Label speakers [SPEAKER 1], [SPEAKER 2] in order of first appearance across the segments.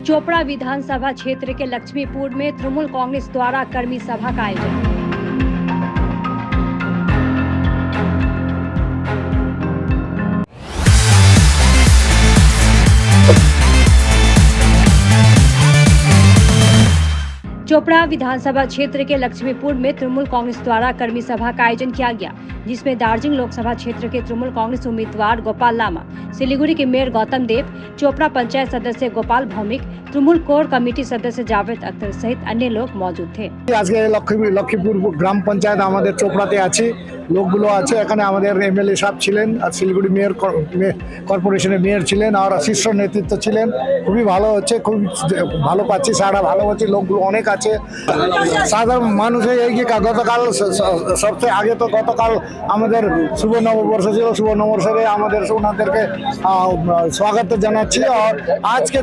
[SPEAKER 1] चोपड़ा विधानसभा क्षेत्र के लक्ष्मीपुर में तृणमूल कांग्रेस द्वारा कर्मी सभा का आयोजन। चोपड़ा विधानसभा क्षेत्र के लक्ष्मीपुर में तृणमूल कांग्रेस द्वारा कर्मी सभा का आयोजन किया गया, जिसमें दार्जिलिंग लोकसभा क्षेत्र के तृणमूल कांग्रेस उम्मीदवार गोपाल लामा, सिलीगुड़ी के मेयर गौतम देव, चोपड़ा पंचायत सदस्य गोपाल भौमिक, तृणमूल कोर कमेटी सदस्य जावेद अख्तर सहित अन्य लोग मौजूद थे।
[SPEAKER 2] आज के लक्ष्मीपुर ग्राम पंचायत हमारे चोपड़ाते आछि लोकगुलो आछे एखाने आमादेर एमएलए साहब छिलेन और सिलीगुड़ी मेयर कॉर्पोरेशনের मेयर छिलेन और शीर्ष नेतृत्व छिलेन। খুবই ভালো হচ্ছে, খুব ভালো পাচ্ছি, সারা ভালো হচ্ছে, লোকগুলো অনেক আছে। সাধারণ মানুষের এই যে গতকাল সবচেয়ে আগে তো গতকাল আমাদের শুভ নববর্ষ ছিল, শুভ নববর্ষে আমাদের ওনাদেরকে স্বাগত জানাচ্ছি। আর আজকে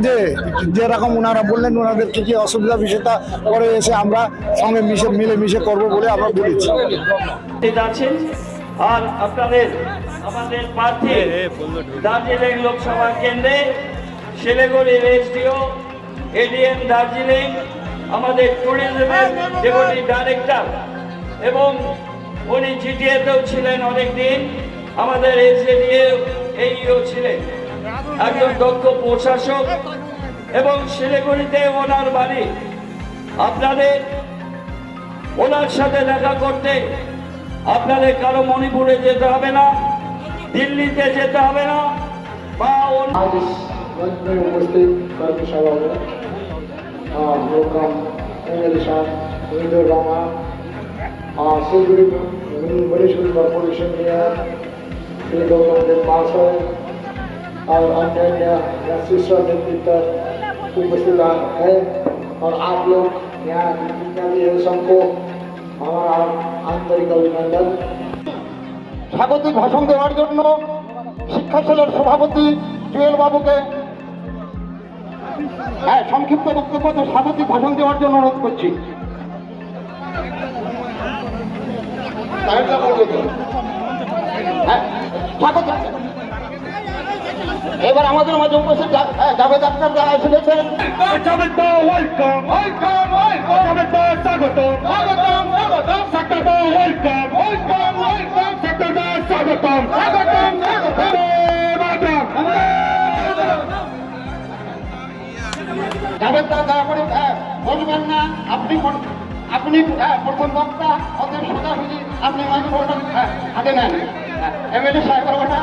[SPEAKER 2] যেরকম ওনারা বললেন ওনাদের কি কি অসুবিধা বিষয়টা পরে এসে আমরা সঙ্গে মিলেমিশে করবো বলে আমরা বলেছি।
[SPEAKER 3] আর আপনাদের আমাদের প্রার্থী দার্জিলিং লোকসভা কেন্দ্রে শিলিগুড়ির এসডিও এডিএম দার্জিলিং আমাদের ট্যুরিজমের ডেপুটি ডাইরেক্টর এবং উনি জিটিএতেও ছিলেন অনেকদিন, আমাদের এসডিও এইও ছিলেন, একজন দক্ষ প্রশাসক এবং শিলিগুড়িতে ওনার বাড়ি। আপনাদের ওনার সাথে দেখা করতে আপনাদের কারো মণিপুরে যেতে হবে না, দিল্লিতে যেতে হবে না বা
[SPEAKER 4] উপস্থিত কর্মী সভা प्रोग्राम एमएलए साहब Munidur Rahman Siliguri municipal corporation mayor Shri Gautam Deb महाशय और अन्य शीर्ष नेतृत्व उपस्थित है और आप लोग यहाँ जितना भी है सबको हमारा आंतरिक अभिनंदन।
[SPEAKER 5] স্বাগতিক ভাষণ দেওয়ার জন্য শিক্ষা সেলের সভাপতি জুয়েল বাবুকে সংক্ষিপ্ত বক্তব্য স্বাগতিক ভাষণ দেওয়ার জন্য অনুরোধ করছি। এবার আমাদের মাঝে উপস্থিত জাভেদ আখতার যারা এসেছেন। জাভেদ দা দয়া করে বলবেন না, আপনি প্রথম বক্তা, অতএব সোজাসুজি আপনি মাইক্রোফোনটা হাতে নেন। এমএলএ সাহেবের কথা